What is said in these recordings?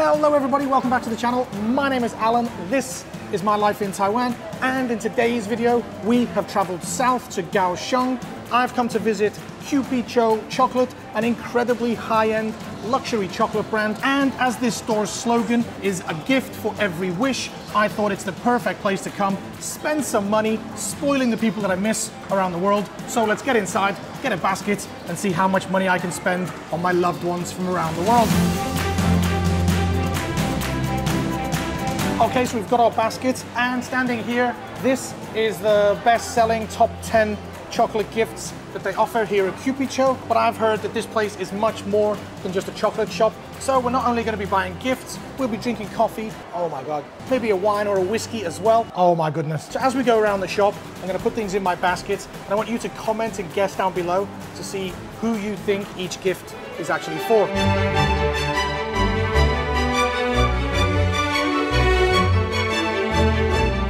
Hello everybody, welcome back to the channel. My name is Alan, this is my life in Taiwan, and in today's video we have traveled south to Kaohsiung. I've come to visit CupiCho Chocolate, an incredibly high-end luxury chocolate brand, and as this store's slogan is a gift for every wish, I thought it's the perfect place to come, spend some money, spoiling the people that I miss around the world. So let's get inside, get a basket, and see how much money I can spend on my loved ones from around the world. Okay, so we've got our baskets, and standing here, this is the best-selling top 10 chocolate gifts that they offer here at CupiCho, but I've heard that this place is much more than just a chocolate shop. So we're not only going to be buying gifts, we'll be drinking coffee, oh my god, maybe a wine or a whiskey as well. Oh my goodness. So as we go around the shop, I'm going to put things in my baskets, and I want you to comment and guess down below to see who you think each gift is actually for.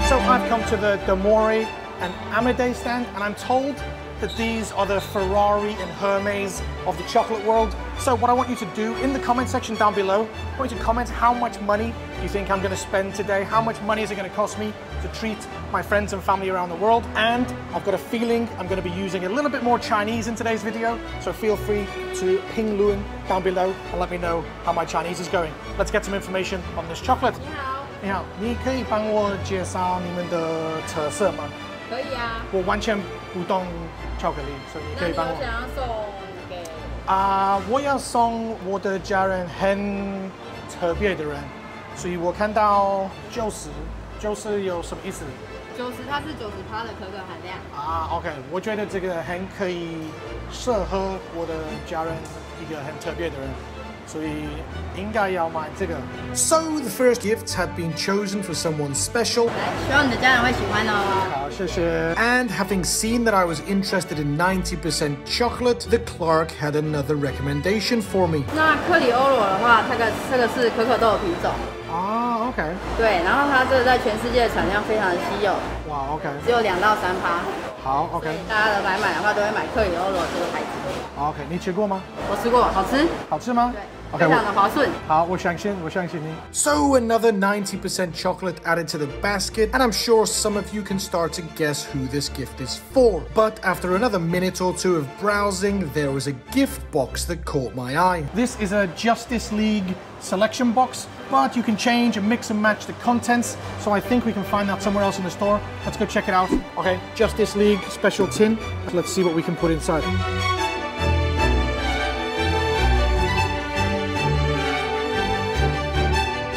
So I've come to the Domori and Amade stand, and I'm told that these are the Ferrari and Hermes of the chocolate world. So what I want you to do in the comment section down below, I want you to comment how much money you think I'm going to spend today, how much money is it going to cost me to treat my friends and family around the world. And I've got a feeling I'm going to be using a little bit more Chinese in today's video, so feel free to ping Luan down below and let me know how my Chinese is going. Let's get some information on this chocolate. 你好，你可以帮我介绍你们的特色吗？可以啊。我完全不懂巧克力，所以你可以帮我。那你想要送给？我要送我的家人很特别的人，所以我看到90有什么意思？90它是90%的可可含量。OK， 我觉得这个很可以适合我的家人，一个很特别的人。 So the first gifts had been chosen for someone special. And having seen that I was interested in 90% chocolate, the clerk had another recommendation for me. 那克里欧罗的话，这个是可可豆的品种。OK。对，然后它这个在全世界的产量非常的稀有。哇 ，OK。只有2到3%。好 ，OK。大家的买的话都会买克里欧罗这个牌子。OK， 你吃过吗？我吃过，好吃。好吃吗？对。 Okay, so another 90% chocolate added to the basket, and I'm sure some of you can start to guess who this gift is for. But after another minute or two of browsing, there was a gift box that caught my eye. This is a Justice League selection box, but you can change and mix and match the contents, so I think we can find that somewhere else in the store. Let's go check it out. Okay, Justice League special tin. Let's see what we can put inside.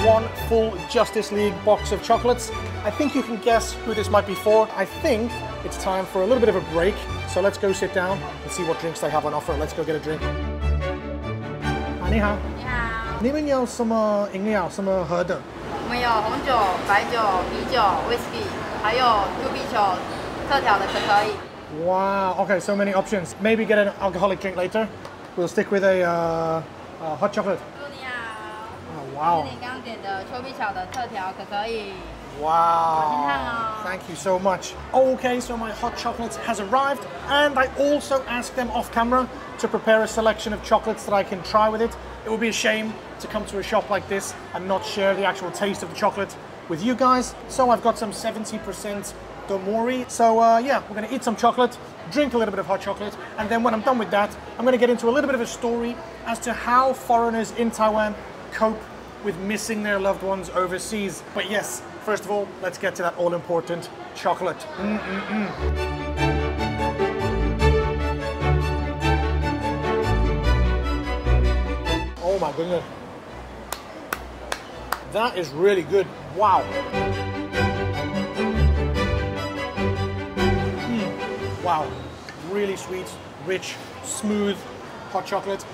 One full Justice League box of chocolates. I think you can guess who this might be for. I think it's time for a little bit of a break. So let's go sit down and see what drinks they have on offer. Let's go get a drink. 你好。你好。你们有什么饮料？什么喝的？我们有红酒、白酒、啤酒、whisky， 还有 CupiCho 特调的可可饮。Wow. Okay, so many options. Maybe get an alcoholic drink later. We'll stick with a hot chocolate. Wow. Wow. Thank you so much. Okay, so my hot chocolate has arrived, and I also asked them off camera to prepare a selection of chocolates that I can try with it. It would be a shame to come to a shop like this and not share the actual taste of the chocolate with you guys. So I've got some 70% Domori. So yeah, we're going to eat some chocolate, drink a little bit of hot chocolate, and then when I'm done with that, I'm going to get into a little bit of a story as to how foreigners in Taiwan cope with missing their loved ones overseas. But yes, first of all, let's get to that all-important chocolate. Oh my goodness. That is really good. Wow. Wow. Really sweet, rich, smooth hot chocolate.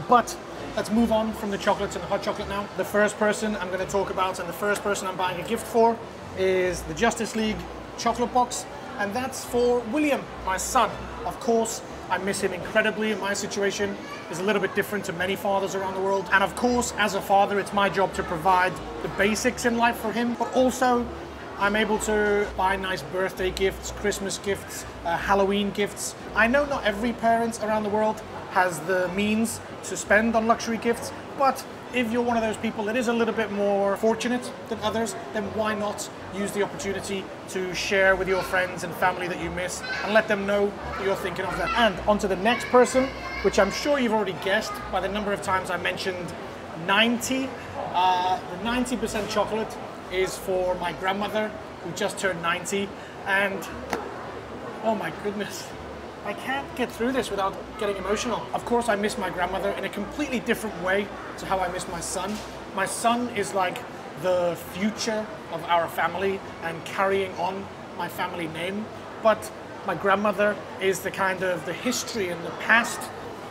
But let's move on from the chocolates and the hot chocolate now. The first person I'm going to talk about and the first person I'm buying a gift for is the Justice League chocolate box, and that's for William, my son. Of course, I miss him incredibly, and my situation is a little bit different to many fathers around the world. And of course, as a father, it's my job to provide the basics in life for him, but also I'm able to buy nice birthday gifts, Christmas gifts, Halloween gifts. I know not every parent around the world has the means to spend on luxury gifts, but if you're one of those people that is a little bit more fortunate than others, then why not use the opportunity to share with your friends and family that you miss and let them know that you're thinking of them. And on to the next person, which I'm sure you've already guessed by the number of times I mentioned 90. The 90% chocolate is for my grandmother, who just turned 90. And oh my goodness, I can't get through this without getting emotional. Of course, I miss my grandmother in a completely different way to how I miss my son. My son is like the future of our family and carrying on my family name. But my grandmother is the kind of the history and the past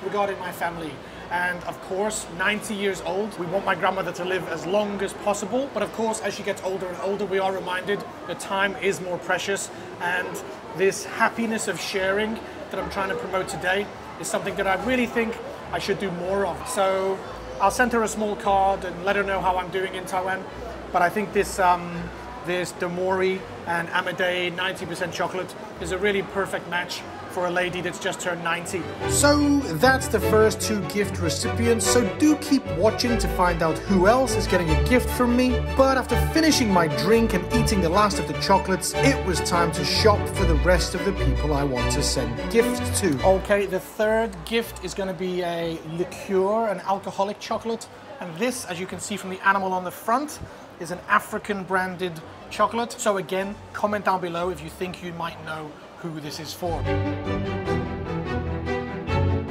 regarding my family. And of course, 90 years old, we want my grandmother to live as long as possible. But of course, as she gets older and older, we are reminded that time is more precious. And this happiness of sharing that I'm trying to promote today is something that I really think I should do more of. So I'll send her a small card and let her know how I'm doing in Taiwan. But I think this Demori and Amadei 90% chocolate is a really perfect match for a lady that's just turned 90. So that's the first two gift recipients, so do keep watching to find out who else is getting a gift from me. But after finishing my drink and eating the last of the chocolates, it was time to shop for the rest of the people I want to send gifts to. Okay, the third gift is going to be a liqueur, an alcoholic chocolate. And this, as you can see from the animal on the front, is an African branded chocolate. So again, comment down below if you think you might know who this is for.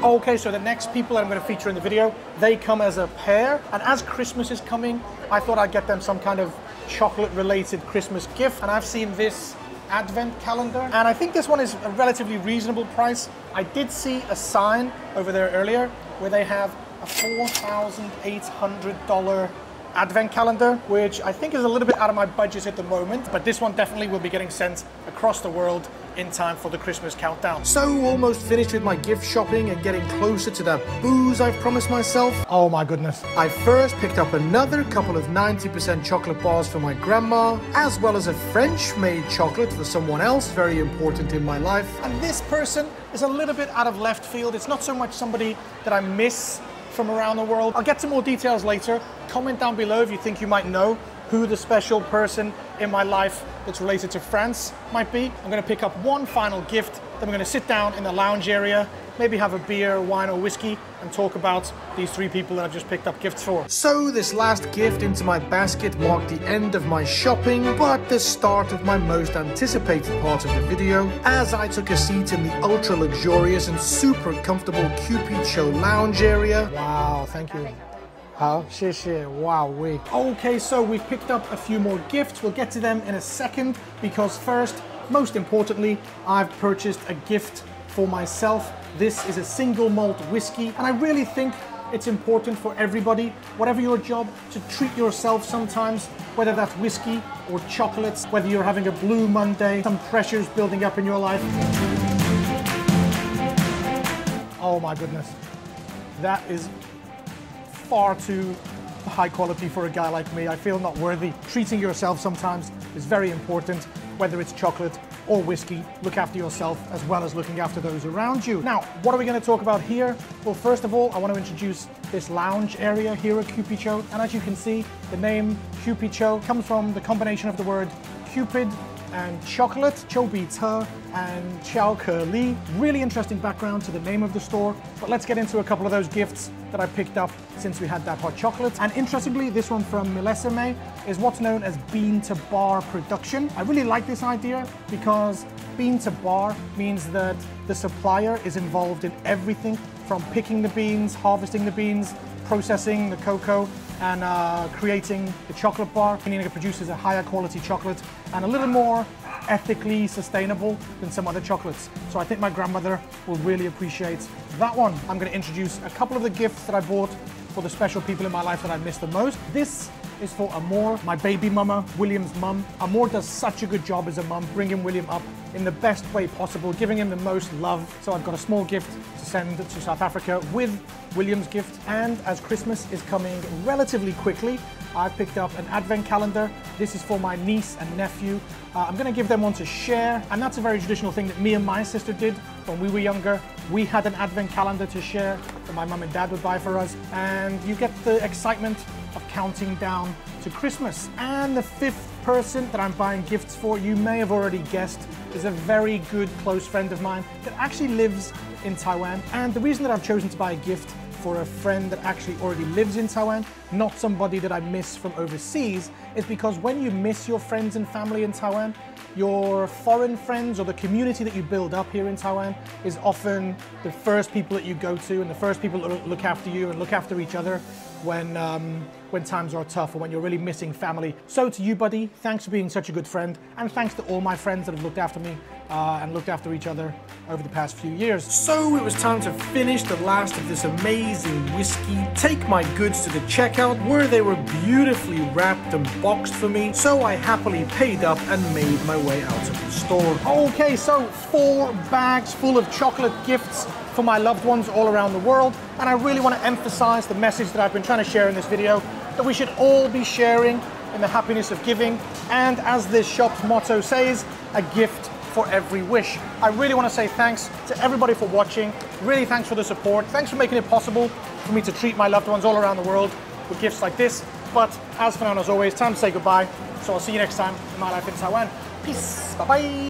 Okay, so the next people that I'm going to feature in the video, they come as a pair. And as Christmas is coming, I thought I'd get them some kind of chocolate-related Christmas gift. And I've seen this advent calendar, and I think this one is a relatively reasonable price. I did see a sign over there earlier where they have a $4,800 advent calendar, which I think is a little bit out of my budget at the moment, but this one definitely will be getting sent across the world in time for the Christmas countdown. So almost finished with my gift shopping and getting closer to that booze I've promised myself. Oh my goodness. I first picked up another couple of 90% chocolate bars for my grandma, as well as a French-made chocolate for someone else very important in my life. And this person is a little bit out of left field. It's not so much somebody that I miss from around the world. I'll get to more details later. Comment down below if you think you might know who the special person in my life that's related to France might be. I'm going to pick up one final gift, then we're going to sit down in the lounge area, maybe have a beer, wine or whiskey, and talk about these three people that I've just picked up gifts for. So this last gift into my basket marked the end of my shopping, but the start of my most anticipated part of the video, as I took a seat in the ultra luxurious and super comfortable CupiCho lounge area. Wow, thank you. 好，谢谢，哇喂。Okay, so we've picked up a few more gifts. We'll get to them in a second, because first, most importantly, I've purchased a gift for myself. This is a single malt whiskey, and I really think it's important for everybody, whatever your job, to treat yourself sometimes, whether that's whiskey or chocolates, whether you're having a blue Monday, some pressures building up in your life. Oh my goodness, that is far too high quality for a guy like me. I feel not worthy. Treating yourself sometimes is very important, whether it's chocolate or whiskey. Look after yourself as well as looking after those around you. Now, what are we going to talk about here? Well, first of all, I want to introduce this lounge area here at CupiCho. And as you can see, the name CupiCho comes from the combination of the word Cupid and chocolate, 丘比特 and 巧克力. Really interesting background to the name of the store, but let's get into a couple of those gifts that I picked up since we had that hot chocolate. And interestingly, this one from Millesime is what's known as bean to bar production. I really like this idea because bean to bar means that the supplier is involved in everything from picking the beans, harvesting the beans, processing the cocoa, and creating the chocolate bar, meaning it produces a higher quality chocolate and a little more ethically sustainable than some other chocolates. So I think my grandmother will really appreciate that one. I'm going to introduce a couple of the gifts that I bought for the special people in my life that I miss the most. This is for Amor, my baby mama, William's mum. Amor does such a good job as a mum, bringing William up in the best way possible, giving him the most love. So I've got a small gift to send to South Africa with William's gift. And as Christmas is coming relatively quickly, I picked up an advent calendar. This is for my niece and nephew. I'm going to give them one to share, and that's a very traditional thing that me and my sister did when we were younger. We had an advent calendar to share that my mum and dad would buy for us. And you get the excitement of counting down to Christmas. And the fifth person that I'm buying gifts for, you may have already guessed, is a very good close friend of mine that actually lives in Taiwan. And the reason that I've chosen to buy a gift for a friend that actually already lives in Taiwan, not somebody that I miss from overseas, is because when you miss your friends and family in Taiwan, your foreign friends or the community that you build up here in Taiwan is often the first people that you go to and the first people that look after you and look after each other when times are tough or when you're really missing family. So to you, buddy, thanks for being such a good friend, and thanks to all my friends that have looked after me and looked after each other over the past few years. So it was time to finish the last of this amazing whiskey, take my goods to the checkout where they were beautifully wrapped and boxed for me, so I happily paid up and made my way out of the store. Okay, so 4 bags full of chocolate gifts for my loved ones all around the world, and I really want to emphasize the message that I've been trying to share in this video, that we should all be sharing in the happiness of giving, and as this shop's motto says, a gift for every wish. I really want to say thanks to everybody for watching, really thanks for the support, thanks for making it possible for me to treat my loved ones all around the world with gifts like this. But as for now, as always, time to say goodbye, so I'll see you next time in My Life in Taiwan. Peace, bye bye.